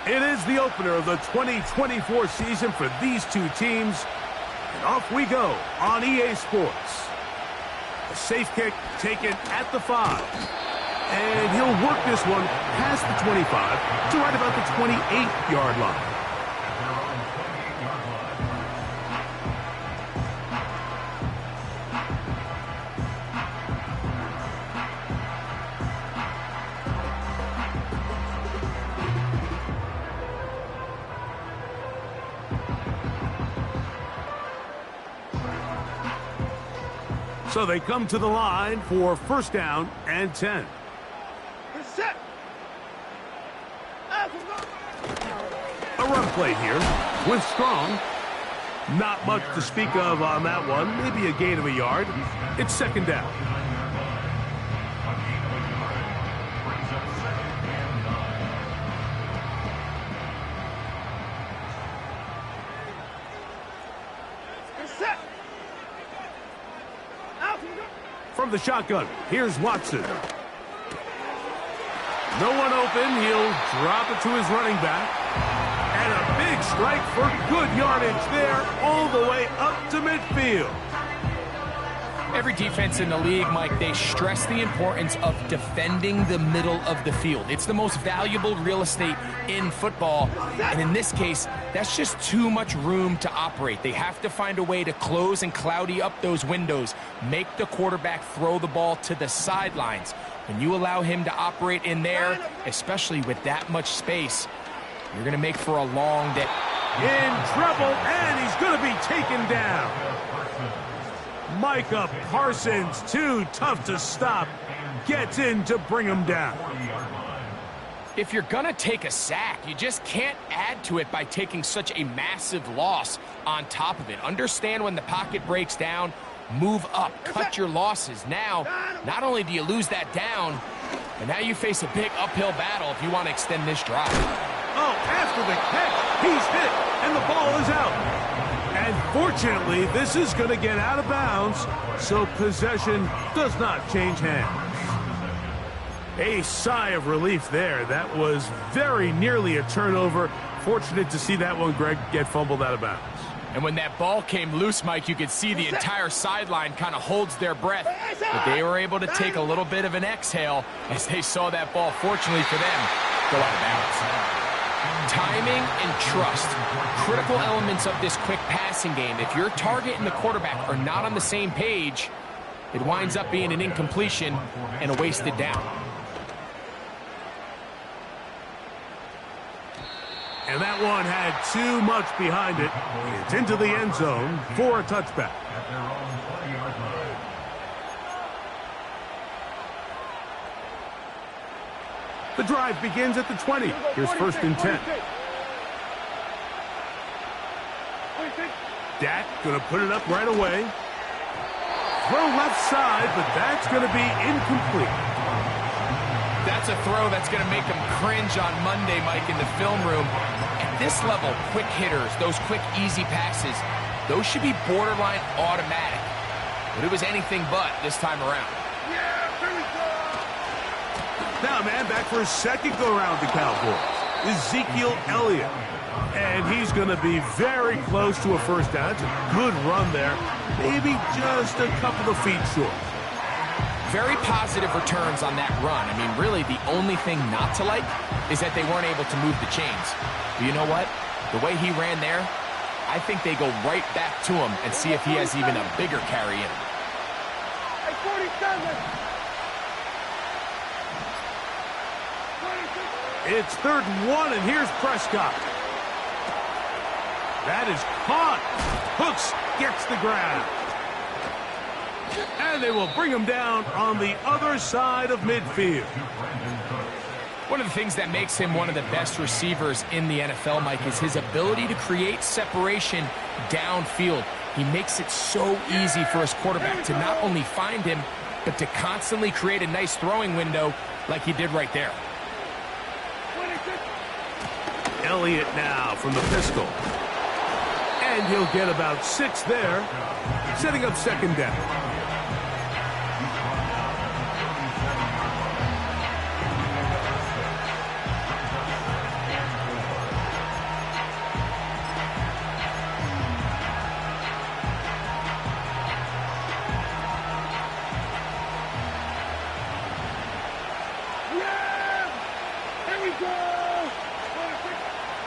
It is the opener of the 2024 season for these two teams. And off we go on EA Sports. A safe kick taken at the 5. And he'll work this one past the 25 to right about the 28-yard line. So they come to the line for first down and 10. A run play here with Strong. Not much to speak of on that one. Maybe a gain of a yard. It's second down. From the shotgun, here's Watson. No one open. He'll drop it to his running back. And a big strike for good yardage there all the way up to midfield. Every defense in the league, Mike, they stress the importance of defending the middle of the field. It's the most valuable real estate in football. And in this case, that's just too much room to operate. They have to find a way to close and cloudy up those windows, make the quarterback throw the ball to the sidelines. When you allow him to operate in there, especially with that much space, you're going to make for a long day. In trouble, and he's going to be taken down. Micah Parsons, too tough to stop, gets in to bring him down. If you're going to take a sack, you just can't add to it by taking such a massive loss on top of it. Understand when the pocket breaks down, move up, cut your losses. Now, not only do you lose that down, but now you face a big uphill battle if you want to extend this drive. Oh, after the catch, he's hit, and the ball is out. And fortunately, this is going to get out of bounds, so possession does not change hands. A sigh of relief there. That was very nearly a turnover. Fortunate to see that one, Greg, get fumbled out of bounds. And when that ball came loose, Mike, you could see the entire sideline kind of holds their breath. But they were able to take a little bit of an exhale as they saw that ball, fortunately for them, go out of bounds. Timing and trust, critical elements of this quick passing game. If your target and the quarterback are not on the same page, it winds up being an incompletion and a wasted down. And that one had too much behind it. It's into the end zone for a touchback. The drive begins at the 20. Here's first and 10. Dak going to put it up right away. Throw left side, but that's going to be incomplete. That's a throw that's going to make them cringe on Monday, Mike, in the film room. At this level, quick hitters, those quick, easy passes, those should be borderline automatic. But it was anything but this time around. Now, man, back for his second go-around with the Cowboys. Ezekiel Elliott. And he's going to be very close to a first down. It's a good run there. Maybe just a couple of feet short. Very positive returns on that run. I mean, really, the only thing not to like is that they weren't able to move the chains. But you know what? The way he ran there, I think they go right back to him and see if he has even a bigger carry in him. It's 3rd and 1, and here's Prescott. That is caught. Hooks gets the grab. And they will bring him down on the other side of midfield. One of the things that makes him one of the best receivers in the NFL, Mike, is his ability to create separation downfield. He makes it so easy for his quarterback to not only find him, but to constantly create a nice throwing window like he did right there. Elliott now from the pistol. And he'll get about 6 there, setting up second down.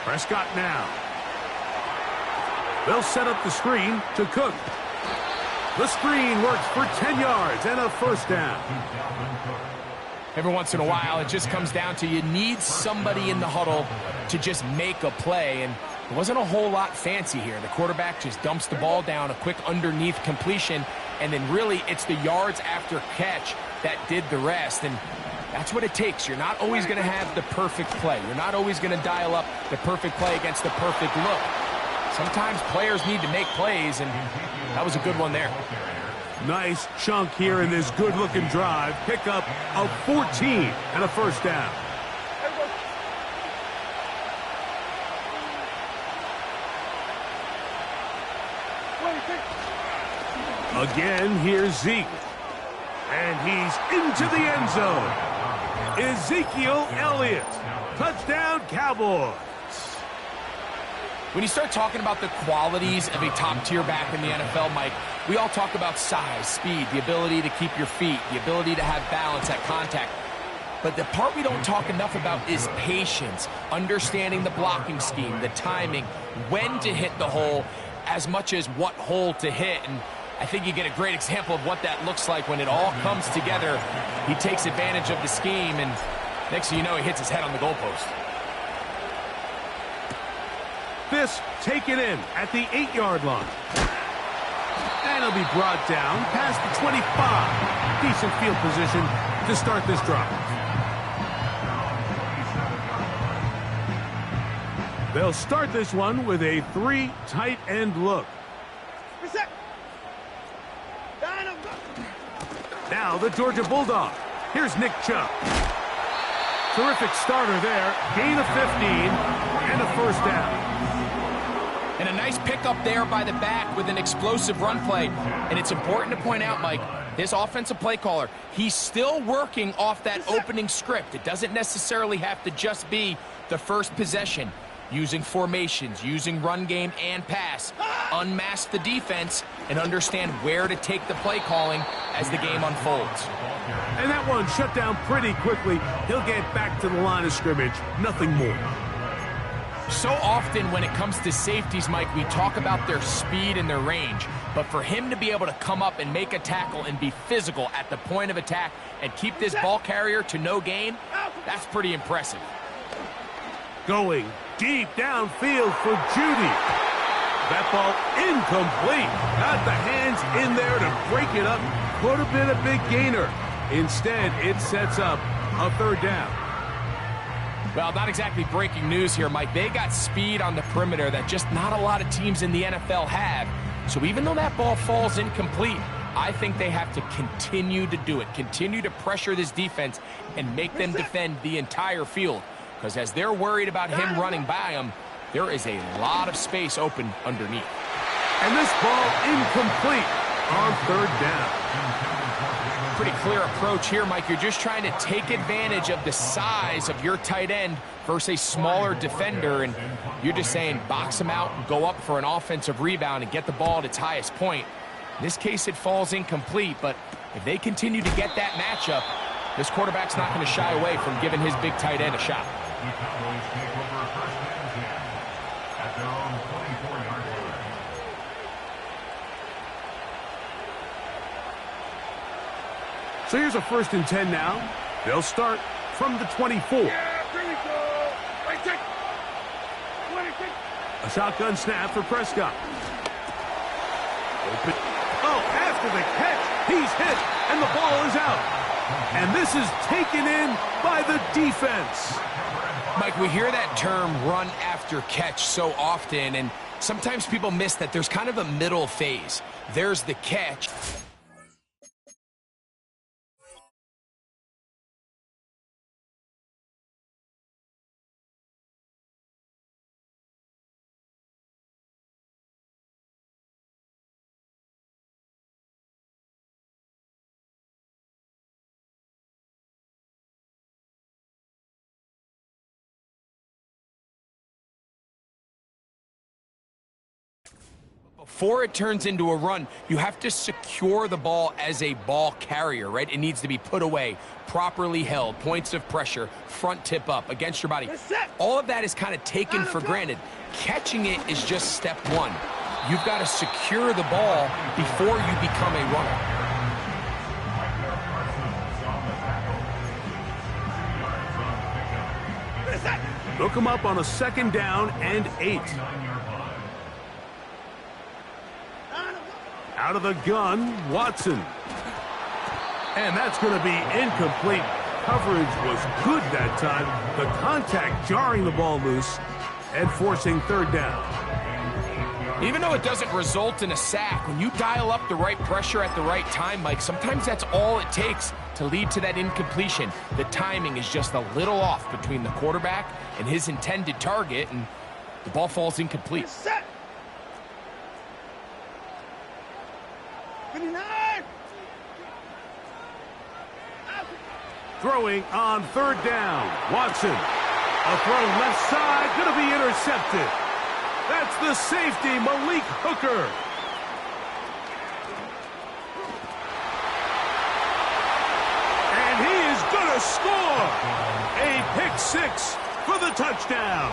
Prescott now. They'll set up the screen to Cook. The screen works for 10 yards and a first down. Every once in a while, it just comes down to you need somebody in the huddle to just make a play, and it wasn't a whole lot fancy here. The quarterback just dumps the ball down, a quick underneath completion, and then really it's the yards after catch that did the rest. And that's what it takes. You're not always going to have the perfect play. You're not always going to dial up the perfect play against the perfect look. Sometimes players need to make plays, and that was a good one there. Nice chunk here in this good-looking drive. Pickup of 14 and a first down. Again, here's Zeke. And he's into the end zone. Ezekiel Elliott. Touchdown, Cowboys. When you start talking about the qualities of a top-tier back in the NFL, Mike, we all talk about size, speed, the ability to keep your feet, the ability to have balance at contact. But the part we don't talk enough about is patience, understanding the blocking scheme, the timing, when to hit the hole, as much as what hole to hit. And I think you get a great example of what that looks like when it all comes together. He takes advantage of the scheme, and next thing you know, he hits his head on the goalpost. This taken in at the 8-yard line. And he'll be brought down past the 25. Decent field position to start this drive. They'll start this one with a 3 tight end look. Now the Georgia Bulldog. Here's Nick Chubb. Terrific starter there. Gain of 15 and a first down. And a nice pickup there by the back with an explosive run play. And it's important to point out, Mike, his offensive play caller, he's still working off that opening script. It doesn't necessarily have to just be the first possession. Using formations, using run game and pass. Unmask the defense and understand where to take the play calling as the game unfolds. And that one shut down pretty quickly. He'll get back to the line of scrimmage. Nothing more. So often when it comes to safeties, Mike, we talk about their speed and their range. But for him to be able to come up and make a tackle and be physical at the point of attack and keep this ball carrier to no gain, that's pretty impressive. Going deep downfield for Judy. That ball incomplete. Got the hands in there to break it up. Could have been a big gainer. Instead, it sets up a third down. Well, not exactly breaking news here, Mike. They got speed on the perimeter that just not a lot of teams in the NFL have. So even though that ball falls incomplete, I think they have to continue to do it. Continue to pressure this defense and make them defend the entire field. Because as they're worried about him running by them, there is a lot of space open underneath. And this ball incomplete on third down. Pretty clear approach here, Mike. You're just trying to take advantage of the size of your tight end versus a smaller defender, and you're just saying box him out and go up for an offensive rebound and get the ball at its highest point. In this case, it falls incomplete, but if they continue to get that matchup, this quarterback's not going to shy away from giving his big tight end a shot. So here's a 1st and 10 now. They'll start from the 24. A shotgun snap for Prescott. Open. Oh, after the catch, he's hit, and the ball is out. And this is taken in by the defense. Mike, we hear that term run after catch so often, and sometimes people miss that there's kind of a middle phase. There's the catch. Before it turns into a run, you have to secure the ball as a ball carrier, right? It needs to be put away, properly held, points of pressure, front tip up against your body. All of that is kind of taken for granted. Catching it is just step one. You've got to secure the ball before you become a runner. Look him up on a 2nd down and 8. Out of the gun, Watson. And that's going to be incomplete. Coverage was good that time. The contact jarring the ball loose and forcing 3rd down. Even though it doesn't result in a sack, when you dial up the right pressure at the right time, Mike, sometimes that's all it takes to lead to that incompletion. The timing is just a little off between the quarterback and his intended target, and the ball falls incomplete. Throwing on 3rd down. Watson. A throw left side, going to be intercepted. That's the safety, Malik Hooker. And he is going to score. A pick 6 for the touchdown.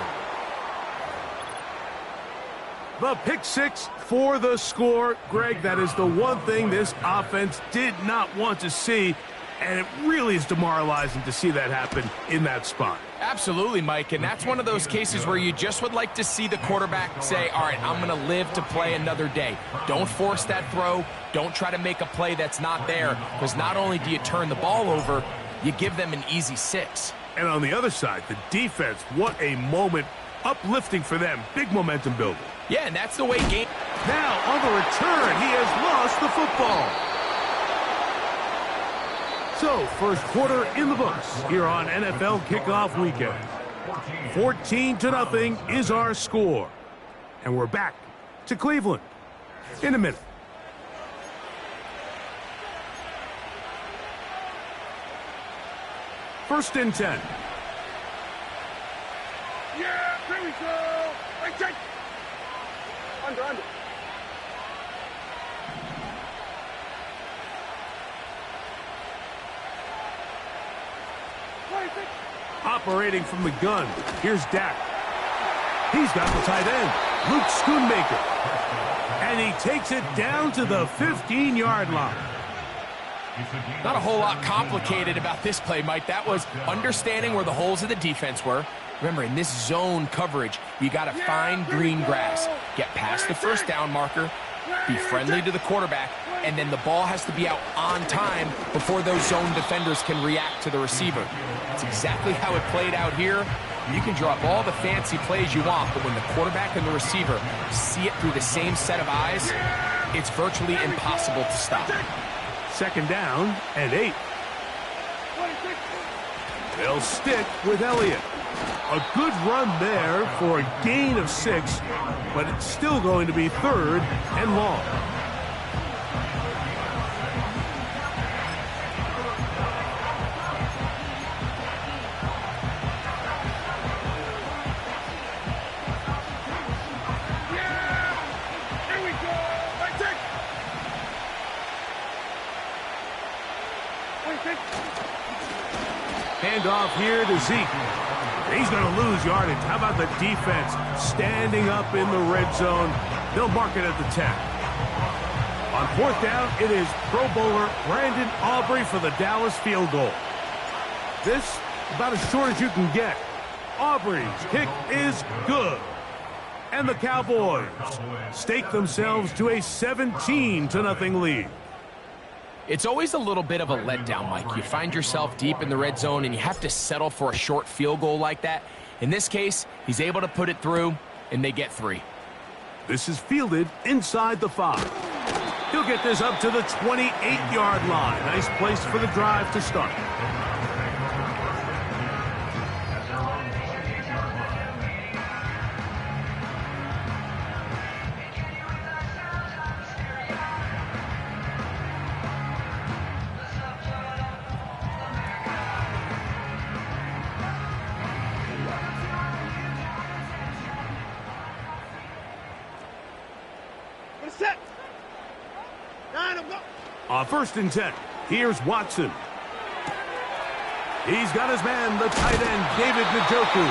The pick 6 for the score. Greg, that is the one thing this offense did not want to see. And it really is demoralizing to see that happen in that spot. Absolutely, Mike, and that's one of those cases where you just would like to see the quarterback say, all right, I'm going to live to play another day. Don't force that throw. Don't try to make a play that's not there, because not only do you turn the ball over, you give them an easy 6. And on the other side, the defense, what a moment. Uplifting for them. Big momentum builder. Yeah, and that's the way game... Now, on the return, he has lost the football. So, first quarter in the books here on NFL Kickoff Weekend. 14-0 is our score. And we're back to Cleveland in a minute. First and 10. Yeah, there we go. Right, check. Under. Operating from the gun, here's Dak. He's got the tight end, Luke Schoonmaker. And he takes it down to the 15-yard line. Not a whole lot complicated about this play, Mike. That was understanding where the holes of the defense were. Remember, in this zone coverage, you got to find green grass, get past the first down marker, be friendly to the quarterback, and then the ball has to be out on time before those zone defenders can react to the receiver. That's exactly how it played out here. You can draw up all the fancy plays you want, but when the quarterback and the receiver see it through the same set of eyes, it's virtually impossible to stop. 2nd down and 8. They'll stick with Elliott. A good run there for a gain of 6, but it's still going to be 3rd and long. Handoff here to Zeke. He's going to lose yardage. How about the defense standing up in the red zone? They'll mark it at the 10. On 4th down, it is Pro Bowler Brandon Aubrey for the Dallas field goal. This about as short as you can get. Aubrey's kick is good. And the Cowboys stake themselves to a 17-0 lead. It's always a little bit of a letdown, Mike. You find yourself deep in the red zone, and you have to settle for a short field goal like that. In this case, he's able to put it through, and they get 3. This is fielded inside the 5. He'll get this up to the 28-yard line. Nice place for the drive to start. Set. 9, go. On 1st and 10, here's Watson. He's got his man, the tight end, David Njoku.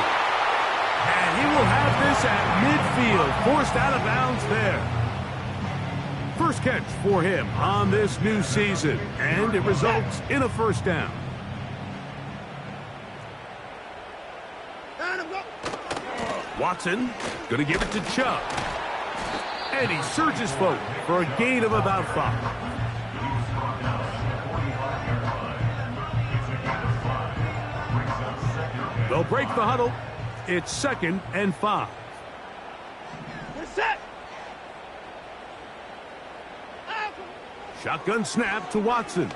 And he will have this at midfield, forced out of bounds there. First catch for him on this new season, and it results in a first down. 9, go. Watson going to give it to Chubb. And he surges forward for a gain of about 5. They'll break the huddle. It's 2nd and 5. We're set. Shotgun snap to Watson.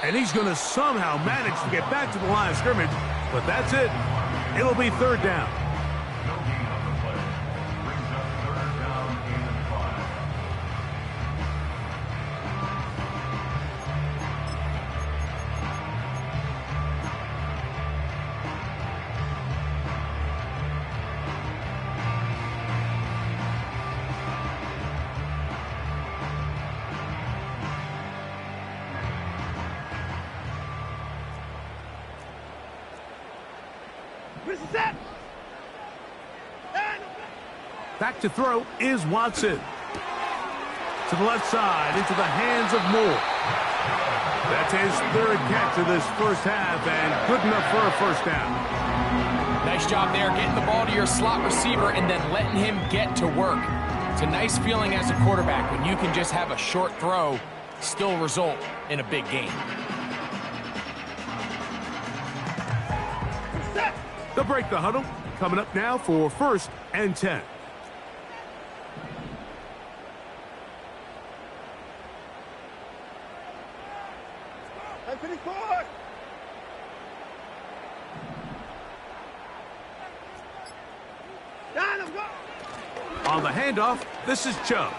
And he's going to somehow manage to get back to the line of scrimmage, but that's it. It'll be 3rd down. Set. Back to throw is Watson. To the left side, into the hands of Moore. That's his 3rd catch of this first half, and good enough for a first down. Nice job there, getting the ball to your slot receiver and then letting him get to work. It's a nice feeling as a quarterback when you can just have a short throw, still result in a big game. They'll break the huddle. Coming up now for 1st and 10. Finish forward. On the handoff, this is Chubb.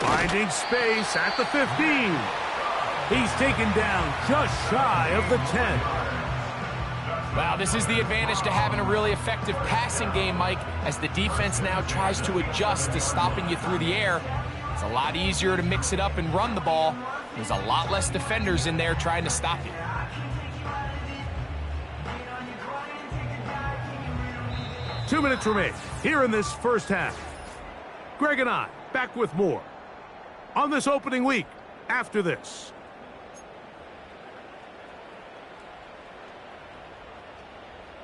Finding space at the 15. He's taken down just shy of the 10. Wow, this is the advantage to having a really effective passing game, Mike, as the defense now tries to adjust to stopping you through the air. It's a lot easier to mix it up and run the ball. There's a lot less defenders in there trying to stop you. Two minutes remain here in this first half. Greg and I back with more on this opening week after this.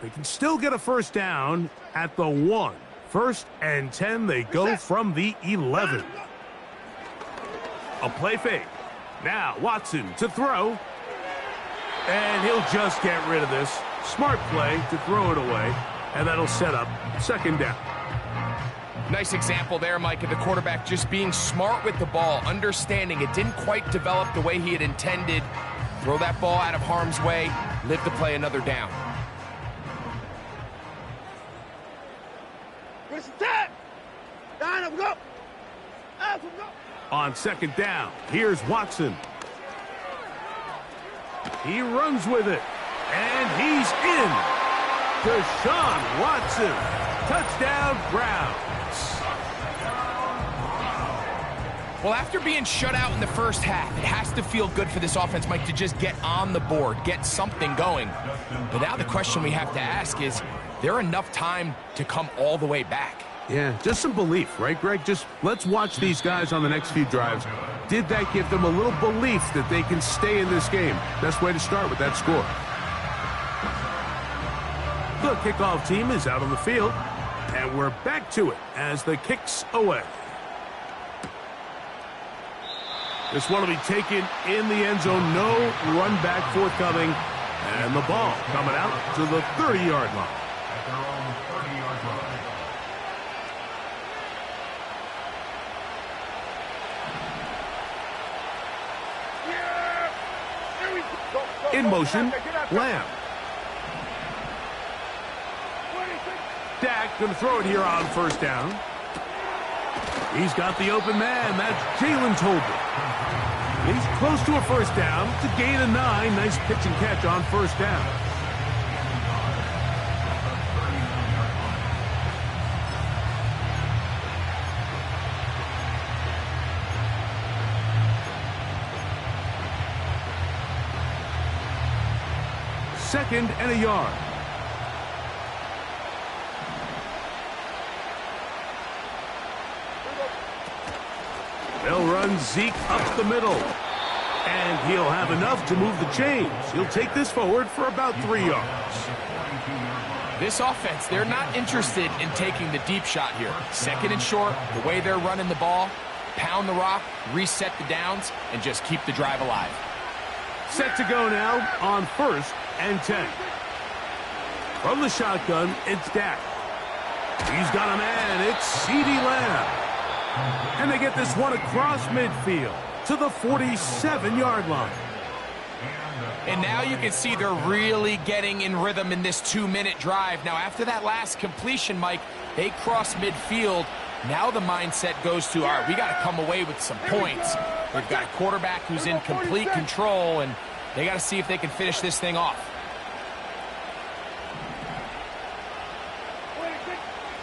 They can still get a first down at the 1. 1st and 10, they go from the 11. A play fake. Now Watson to throw. And he'll just get rid of this. Smart play to throw it away. And that'll set up 2nd down. Nice example there, Mike, of the quarterback just being smart with the ball, understanding it didn't quite develop the way he had intended. Throw that ball out of harm's way, live to play another down. On 2nd down, here's Watson. He runs with it, and he's in. Deshaun Watson, touchdown Browns. Well, after being shut out in the first half, it has to feel good for this offense, Mike, to just get on the board, get something going. But now the question we have to ask is there enough time to come all the way back? Yeah, just some belief, right, Greg? Just let's watch these guys on the next few drives. Did that give them a little belief that they can stay in this game? Best way to start with that score. The kickoff team is out on the field, and we're back to it as the kick's away. This one will be taken in the end zone. No run back forthcoming, and the ball coming out to the 30-yard line. In motion, Lamb. Dak going to throw it here on 1st down. He's got the open man. That's Jalen Tolbert. He's close to a 1st down. It's a gain of 9. Nice pitch and catch on 1st down. 2nd and a yard. They'll run Zeke up the middle. And he'll have enough to move the chains. He'll take this forward for about 3 yards. This offense, they're not interested in taking the deep shot here. 2nd and short, the way they're running the ball, pound the rock, reset the downs, and just keep the drive alive. Set to go now on 1st and 10. From the shotgun, it's Dak. He's got a man. It's CeeDee Lamb. And they get this one across midfield to the 47-yard line. And now you can see they're really getting in rhythm in this 2-minute drive. Now, after that last completion, Mike, they cross midfield. Now the mindset goes to, all right, we got to come away with some points. They've got a quarterback who's in complete control, and they got to see if they can finish this thing off.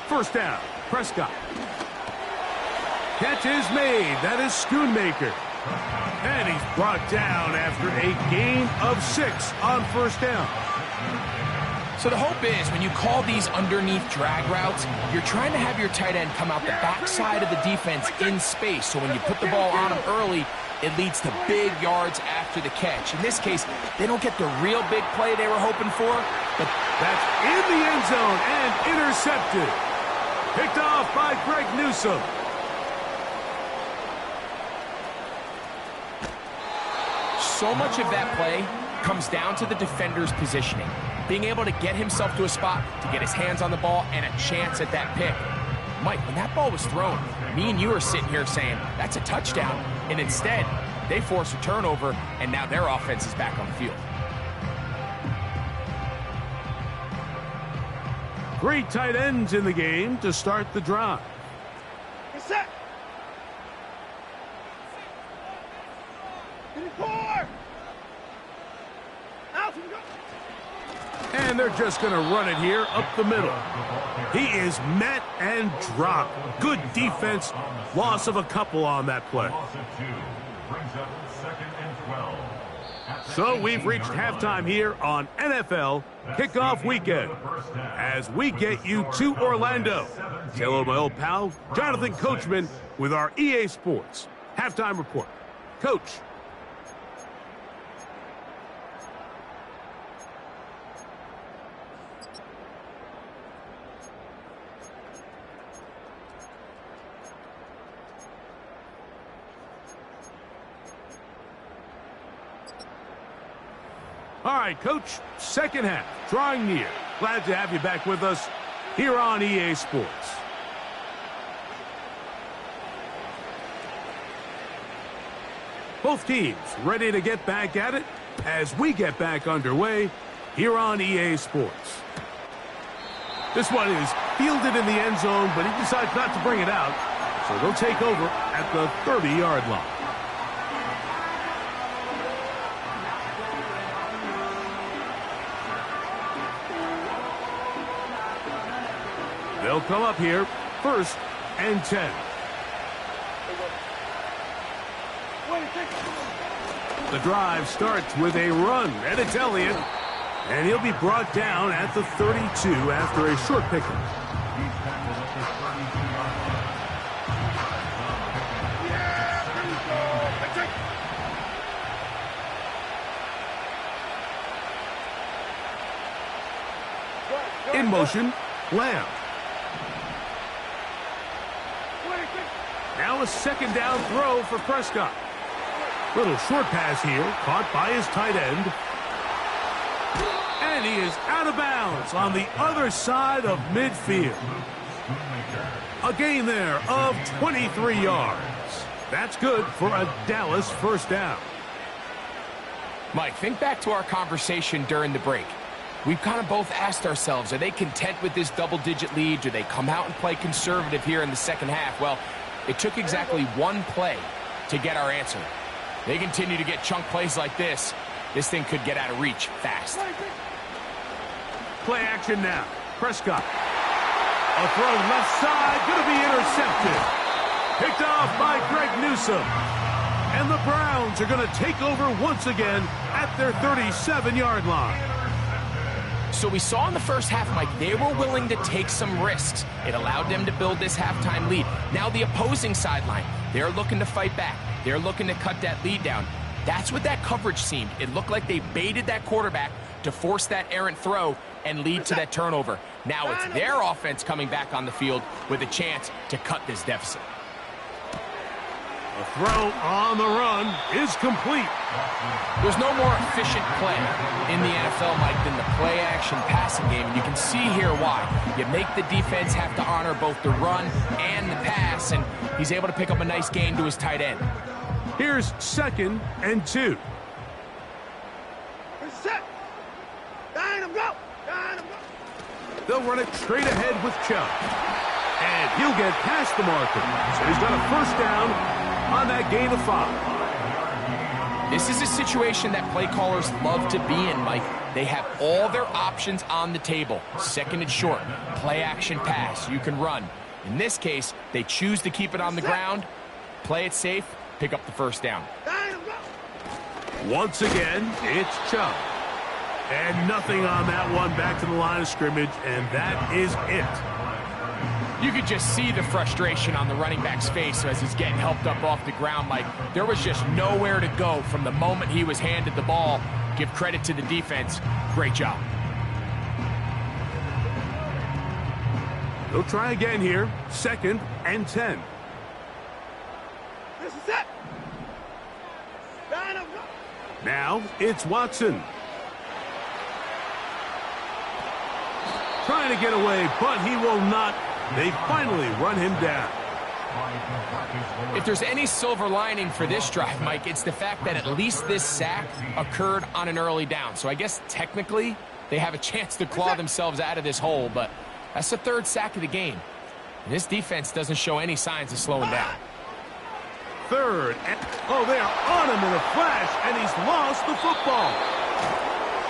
First down, Prescott. Catch is made. That is Schoonmaker. And he's brought down after a gain of 6 on 1st down. So the hope is when you call these underneath drag routes, you're trying to have your tight end come out the backside of the defense in space. So when you put the ball on him early, it leads to big yards after the catch. In this case, they don't get the real big play they were hoping for, but that's in the end zone and intercepted. Picked off by Greg Newsome. So much of that play comes down to the defender's positioning, being able to get himself to a spot, to get his hands on the ball, and a chance at that pick. Mike, when that ball was thrown, me and you are sitting here saying, that's a touchdown. And instead, they force a turnover, and now their offense is back on the field. Great tight ends in the game to start the drive. Set. And they're just going to run it here up the middle. He is met and dropped. Good defense. Loss of a couple on that play. So we've reached halftime here on NFL Kickoff Weekend. As we get you to Orlando. Say hello to my old pal, Jonathan Coachman, with our EA Sports Halftime Report. Coach. All right, Coach, second half, drawing near. Glad to have you back with us here on EA Sports. Both teams ready to get back at it as we get back underway here on EA Sports. This one is fielded in the end zone, but he decides not to bring it out, so they'll take over at the 30-yard line. They'll come up here, 1st and 10. The drive starts with a run, and it's Elliott. And he'll be brought down at the 32 after a short pickup. In motion, Lamb. Now a second down throw for Prescott. Little short pass here, caught by his tight end. And he is out of bounds on the other side of midfield. A gain there of 23 yards. That's good for a Dallas first down. Mike, think back to our conversation during the break. We've kind of both asked ourselves, are they content with this double-digit lead? Do they come out and play conservative here in the second half? Well, it took exactly one play to get our answer. They continue to get chunk plays like this. This thing could get out of reach fast. Play action now. Prescott. A throw left side, going to be intercepted. Picked off by Greg Newsome. And the Browns are going to take over once again at their 37-yard line. So we saw in the first half, Mike, they were willing to take some risks. It allowed them to build this halftime lead. Now the opposing sideline, they're looking to fight back. They're looking to cut that lead down. That's what that coverage seemed. It looked like they baited that quarterback to force that errant throw and lead to that turnover. Now it's their offense coming back on the field with a chance to cut this deficit. The throw on the run is complete. There's no more efficient play in the NFL, Mike, than the play-action passing game, and you can see here why. You make the defense have to honor both the run and the pass, and he's able to pick up a nice gain to his tight end. Here's 2nd and 2. Set. Dynamo, go. Dynamo, go. They'll run it straight ahead with Chubb. And he'll get past the marker. So he's got a first down on that gain of 5. This is a situation that play callers love to be in, Mike. They have all their options on the table. 2nd and short, play action pass, you can run. In this case, they choose to keep it on the ground, play it safe, pick up the first down. Once again, it's Chubb. And nothing on that one, back to the line of scrimmage, and that is it. You could just see the frustration on the running back's face as he's getting helped up off the ground. Like, there was just nowhere to go from the moment he was handed the ball. Give credit to the defense. Great job. They'll try again here. 2nd and 10. This is it. Dynamo, go. Now it's Watson. Trying to get away, but he will not. They finally run him down. If there's any silver lining for this drive, Mike, it's the fact that at least this sack occurred on an early down. So I guess technically they have a chance to claw themselves out of this hole, but that's the 3rd sack of the game. And this defense doesn't show any signs of slowing down. 3rd and... Oh, they are on him in a flash, and he's lost the football.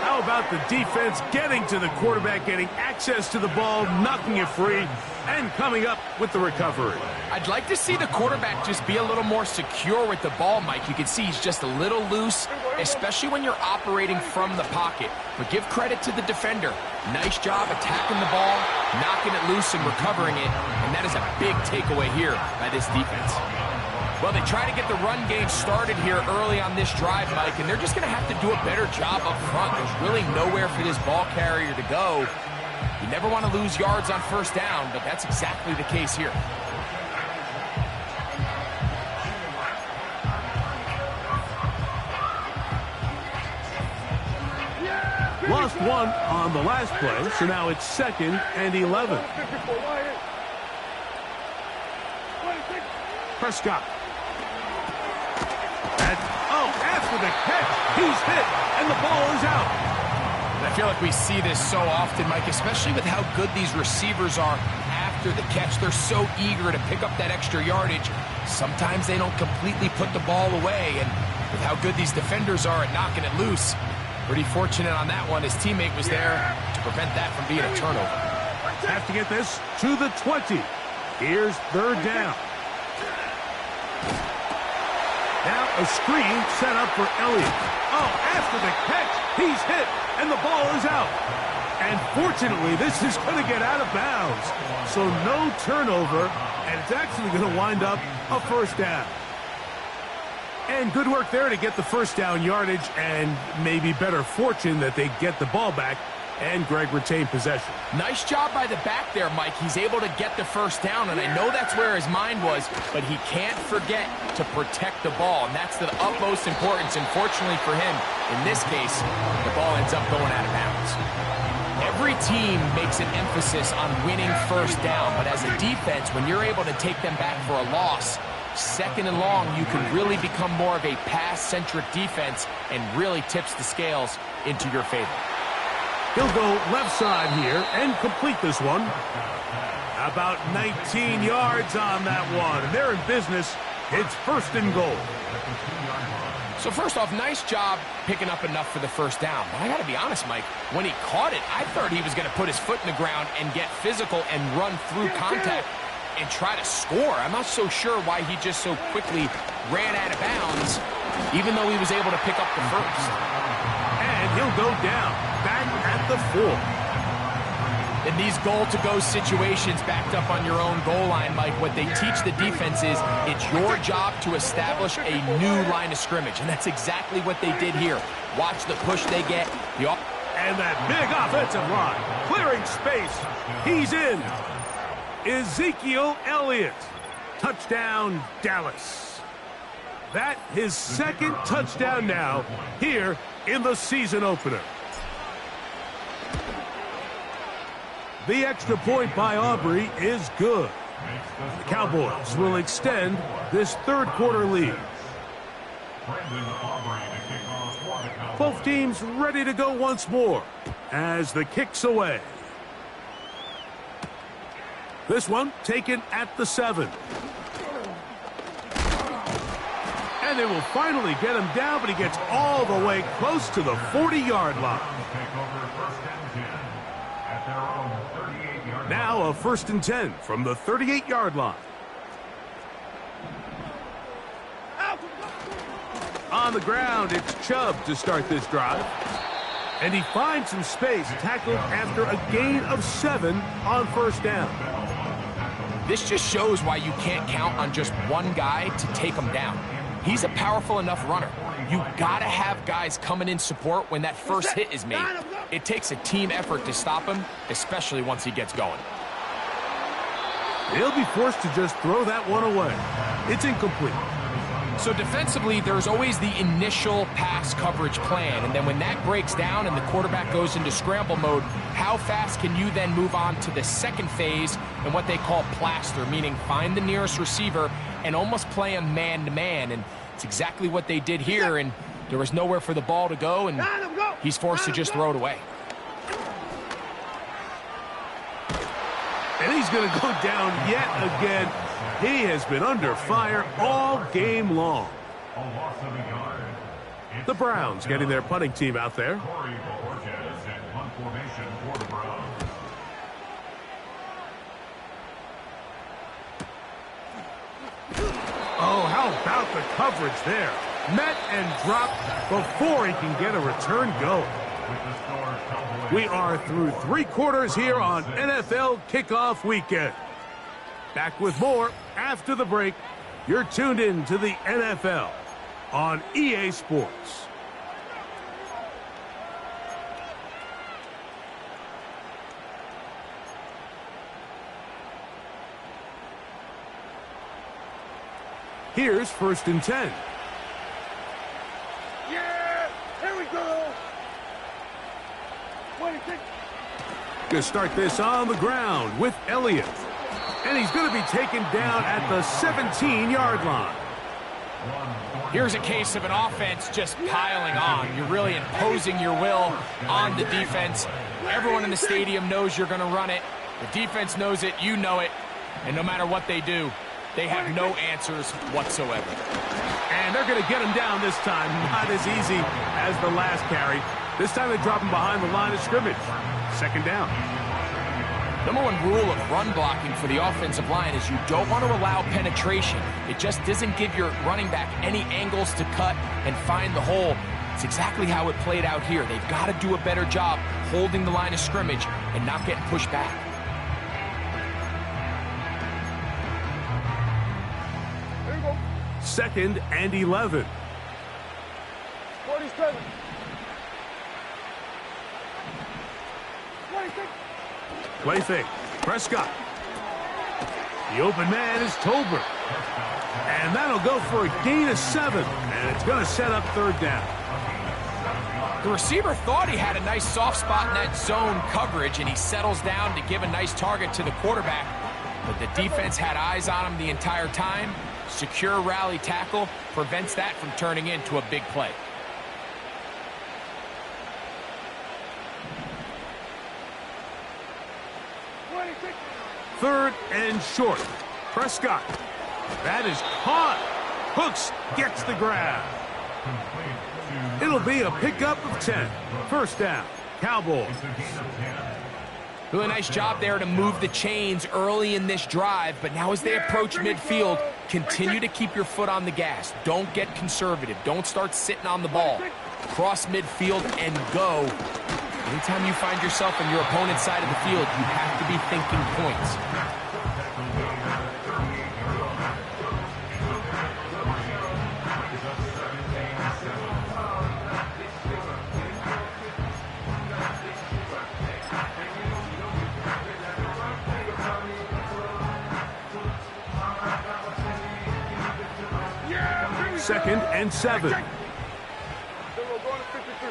How about the defense getting to the quarterback, getting access to the ball, knocking it free, and coming up with the recovery? I'd like to see the quarterback just be a little more secure with the ball, Mike. You can see he's just a little loose, especially when you're operating from the pocket. But give credit to the defender. Nice job attacking the ball, knocking it loose and recovering it, and that is a big takeaway here by this defense. Well, they try to get the run game started here early on this drive, Mike, and they're just going to have to do a better job up front. There's really nowhere for this ball carrier to go. You never want to lose yards on first down, but that's exactly the case here. Lost one on the last play, so now it's 2nd and 11. Prescott. After the catch, he's hit, and the ball is out. I feel like we see this so often, Mike, especially with how good these receivers are after the catch. They're so eager to pick up that extra yardage. Sometimes they don't completely put the ball away, and with how good these defenders are at knocking it loose, pretty fortunate on that one. His teammate was there to prevent that from being a turnover. Have to get this to the 20. Here's 3rd down. Now a screen set up for Elliott. Oh, after the catch, he's hit, and the ball is out. And fortunately, this is going to get out of bounds. So no turnover, and it's actually going to wind up a first down. And good work there to get the first down yardage, and maybe better fortune that they get the ball back and Greg retained possession. Nice job by the back there, Mike. He's able to get the first down, and I know that's where his mind was, but he can't forget to protect the ball, and that's the utmost importance. And fortunately for him, in this case, the ball ends up going out of bounds. Every team makes an emphasis on winning first down, but as a defense, when you're able to take them back for a loss, 2nd and long, you can really become more of a pass-centric defense and really tips the scales into your favor. He'll go left side here and complete this one. About 19 yards on that one. They're in business. It's 1st and goal. So first off, nice job picking up enough for the first down. But I got to be honest, Mike, when he caught it, I thought he was going to put his foot in the ground and get physical and run through contact and try to score. I'm not so sure why he just so quickly ran out of bounds, even though he was able to pick up the first. And he'll go down, back at the 4. In these goal-to-go situations backed up on your own goal line, Mike, what they teach the defense is it's your job to establish a new line of scrimmage, and that's exactly what they did here. Watch the push they get. And that big offensive line, clearing space. He's in. Ezekiel Elliott. Touchdown, Dallas. That his second touchdown now here in the season opener. The extra point by Aubrey is good. The Cowboys will extend this third quarter lead. Both teams ready to go once more as the kick's away. This one taken at the 7. And they will finally get him down, but he gets all the way close to the 40-yard line. Now a 1st and 10 from the 38-yard line. On the ground, it's Chubb to start this drive. And he finds some space, tackled after a gain of 7 on 1st down. This just shows why you can't count on just one guy to take him down. He's a powerful enough runner. You gotta have guys coming in support when that first hit is made. It takes a team effort to stop him, especially once he gets going. He'll be forced to just throw that one away. It's incomplete. So defensively, there's always the initial pass coverage plan, and then when that breaks down and the quarterback goes into scramble mode, how fast can you then move on to the second phase and what they call plaster, meaning find the nearest receiver and almost play him man-to-man, and it's exactly what they did here, and there was nowhere for the ball to go, and he's forced to just throw it away. And he's going to go down yet again. He has been under fire all game long. The Browns getting their punting team out there. Oh, how about the coverage there? Met and dropped before he can get a return going. We are through 3 quarters here on NFL Kickoff Weekend. Back with more after the break. You're tuned in to the NFL on EA Sports. Here's 1st and 10. Yeah, here we go. To start this on the ground with Elliott. And he's going to be taken down at the 17-yard line. Here's a case of an offense just piling on. You're really imposing your will on the defense. Everyone in the stadium knows you're going to run it. The defense knows it, you know it. And no matter what they do, they have no answers whatsoever. And they're going to get him down this time. Not as easy as the last carry. This time they drop him behind the line of scrimmage. 2nd down. Number 1 rule of run blocking for the offensive line is you don't want to allow penetration. It just doesn't give your running back any angles to cut and find the hole. It's exactly how it played out here. They've got to do a better job holding the line of scrimmage and not getting pushed back. Here we go. 2nd and 11. 47. 26. Play fake. Prescott. The open man is Tolbert. And that'll go for a gain of 7. And it's going to set up 3rd down. The receiver thought he had a nice soft spot in that zone coverage, and he settles down to give a nice target to the quarterback. But the defense had eyes on him the entire time. Secure rally tackle prevents that from turning into a big play. Third and short. Prescott. That is caught. Hooks gets the grab. It'll be a pickup of 10. 1st down. Cowboys. Really nice job there to move the chains early in this drive, but now as they approach midfield, continue to keep your foot on the gas. Don't get conservative. Don't start sitting on the ball. Cross midfield and go. Anytime you find yourself on your opponent's side of the field, you have to be thinking points. Second and 7. Then we'll go to 53.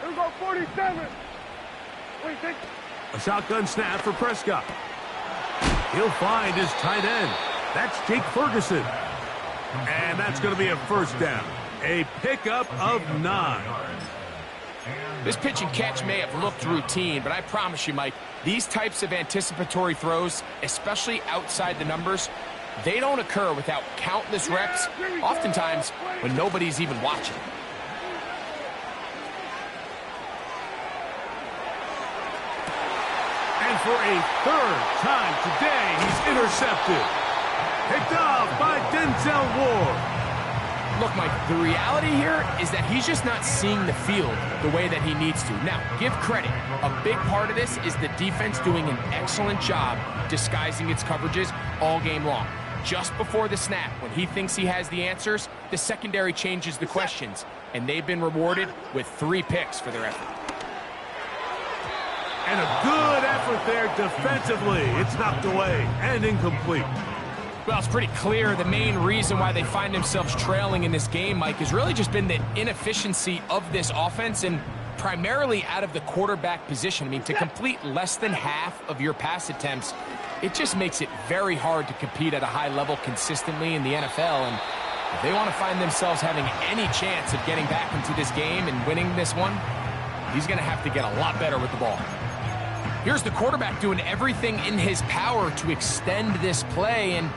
Here we go, 47. Wait, take. A shotgun snap for Prescott. He'll find his tight end. That's Jake Ferguson. And that's going to be a first down. A pickup of 9. This pitch and catch may have looked routine, but I promise you, Mike, these types of anticipatory throws, especially outside the numbers, they don't occur without countless reps, oftentimes when nobody's even watching. And for a third time today, he's intercepted. Picked off by Denzel Ward. Look, Mike, the reality here is that he's just not seeing the field the way that he needs to. Now, give credit. A big part of this is the defense doing an excellent job disguising its coverages all game long. Just before the snap, when he thinks he has the answers, the secondary changes the questions, and they've been rewarded with 3 picks for their effort. And a good effort there defensively. It's knocked away and incomplete. Well, it's pretty clear the main reason why they find themselves trailing in this game, Mike, has really just been the inefficiency of this offense and primarily out of the quarterback position. I mean, to complete less than half of your pass attempts, it just makes it very hard to compete at a high level consistently in the NFL. And if they want to find themselves having any chance of getting back into this game and winning this one, he's going to have to get a lot better with the ball. Here's the quarterback doing everything in his power to extend this play, and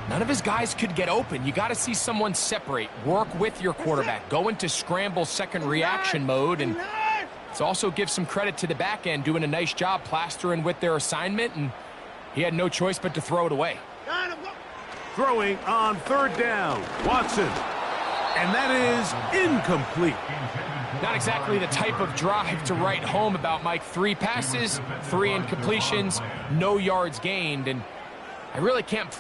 none of his guys could get open. You got to see someone separate, work with your quarterback, go into scramble second reaction mode, and let's also give some credit to the back end doing a nice job plastering with their assignment, and he had no choice but to throw it away. Throwing on third down, Watson. And that is incomplete. Not exactly the type of drive to write home about, Mike. 3 passes, 3 incompletions, no yards gained, and I really can't...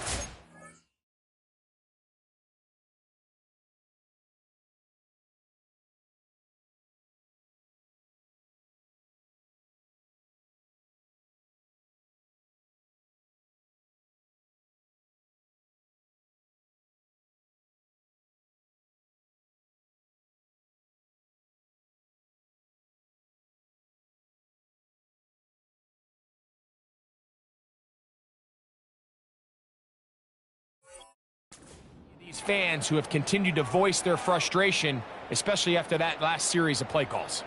These fans who have continued to voice their frustration, especially after that last series of play calls.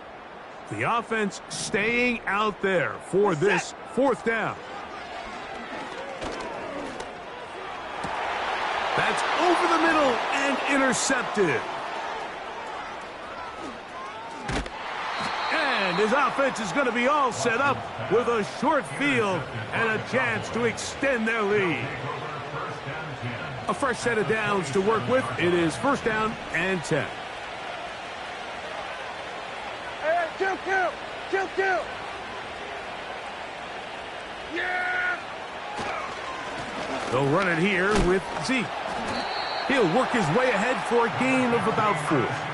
The offense staying out there for this fourth down. That's over the middle and intercepted. And his offense is going to be all set up with a short field and a chance to extend their lead. A fresh set of downs to work with. It is first down and 10. Hey, kill. Yeah! They'll run it here with Zeke. He'll work his way ahead for a gain of about 4.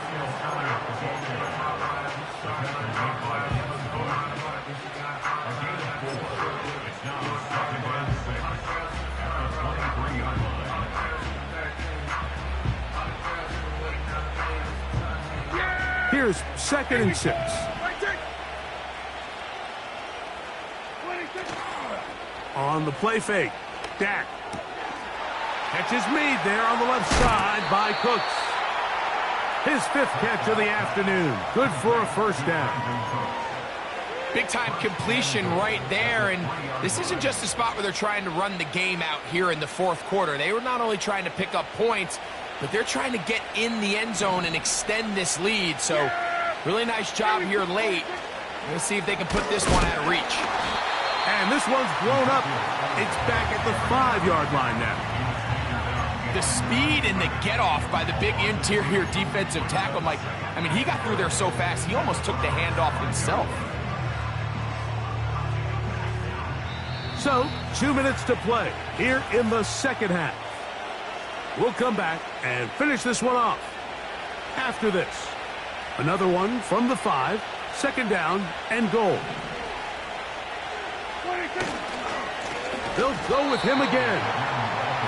Here's second and 6. On the play fake, Dak. Catch is made there on the left side by Cooks. His 5th catch of the afternoon. Good for a first down. Big-time completion right there, and this isn't just a spot where they're trying to run the game out here in the 4th quarter. They were not only trying to pick up points, but they're trying to get in the end zone and extend this lead. So, really nice job here late. Let's see if they can put this one out of reach. And this one's blown up. It's back at the 5-yard line now. The speed and the get-off by the big interior defensive tackle, Mike. I mean, he got through there so fast, he almost took the handoff himself. So, 2 minutes to play here in the second half. We'll come back and finish this one off. After this, another one from the 5, second down and goal. They'll go with him again.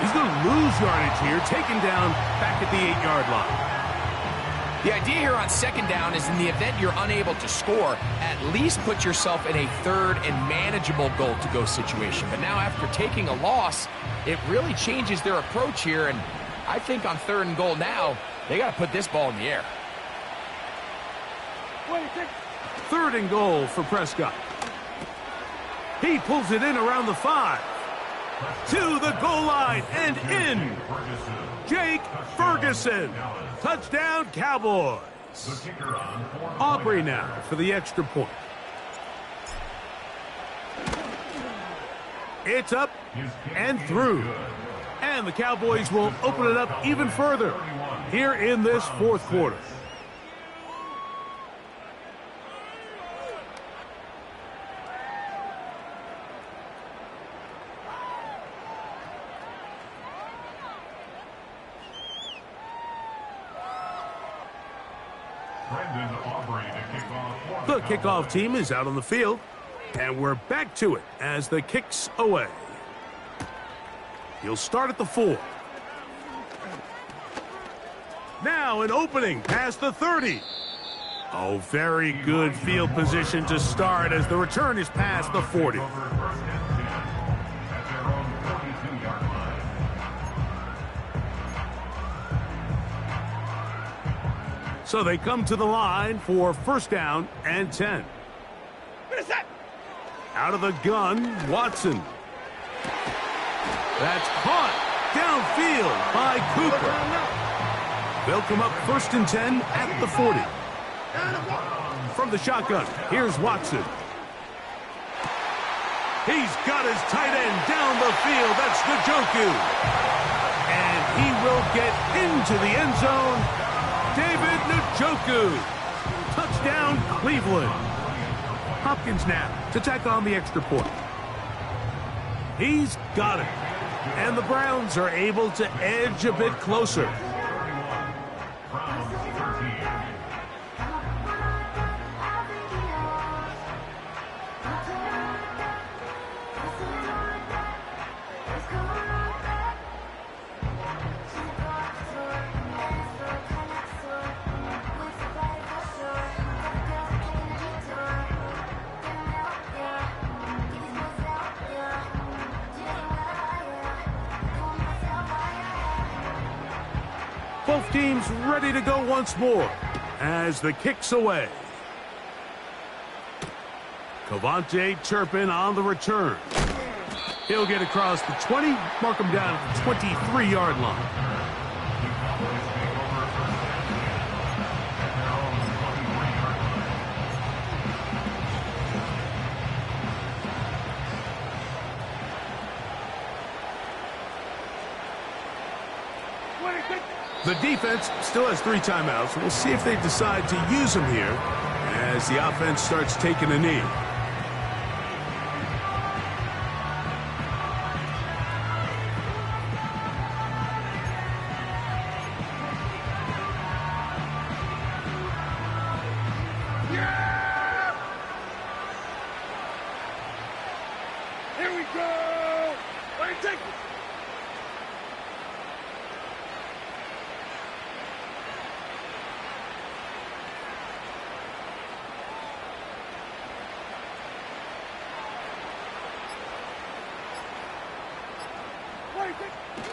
He's going to lose yardage here, taken down back at the 8-yard line. The idea here on second down is in the event you're unable to score, at least put yourself in a third and manageable goal-to-go situation. But now after taking a loss, it really changes their approach here, and I think on third and goal now, they got to put this ball in the air. Third and goal for Prescott. He pulls it in around the 5. To the goal line and in. Jake Ferguson. Touchdown, Cowboys. Aubrey now for the extra point. It's up and through. And the Cowboys will open it up even further here in this fourth quarter. The kickoff team is out on the field, and we're back to it as the kick's away. He'll start at the 4. Now an opening past the 30. Oh, very good field position to start as the return is past the 40. So they come to the line for first down and 10. Out of the gun, Watson. That's caught downfield by Cooper. They'll come up first and 10 at the 40. From the shotgun, here's Watson. He's got his tight end down the field. That's Njoku. And he will get into the end zone. David Njoku. Touchdown, Cleveland. Hopkins now to tack on the extra point. He's got it. And the Browns are able to edge a bit closer. Both teams ready to go once more as the kick's away. Cavante Turpin on the return. He'll get across the 20, mark him down at the 23-yard line. The defense still has 3 timeouts. We'll see if they decide to use them here as the offense starts taking a knee. Yeah! Here we go! Wait, take it!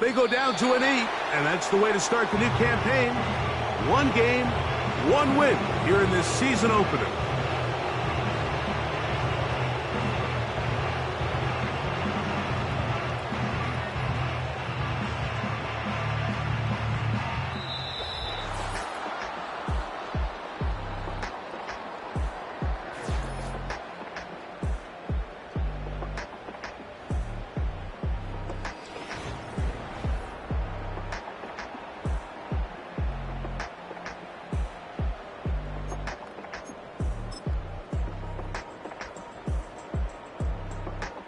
They go down to an 8, and that's the way to start the new campaign. 1 game, 1 win here in this season opener.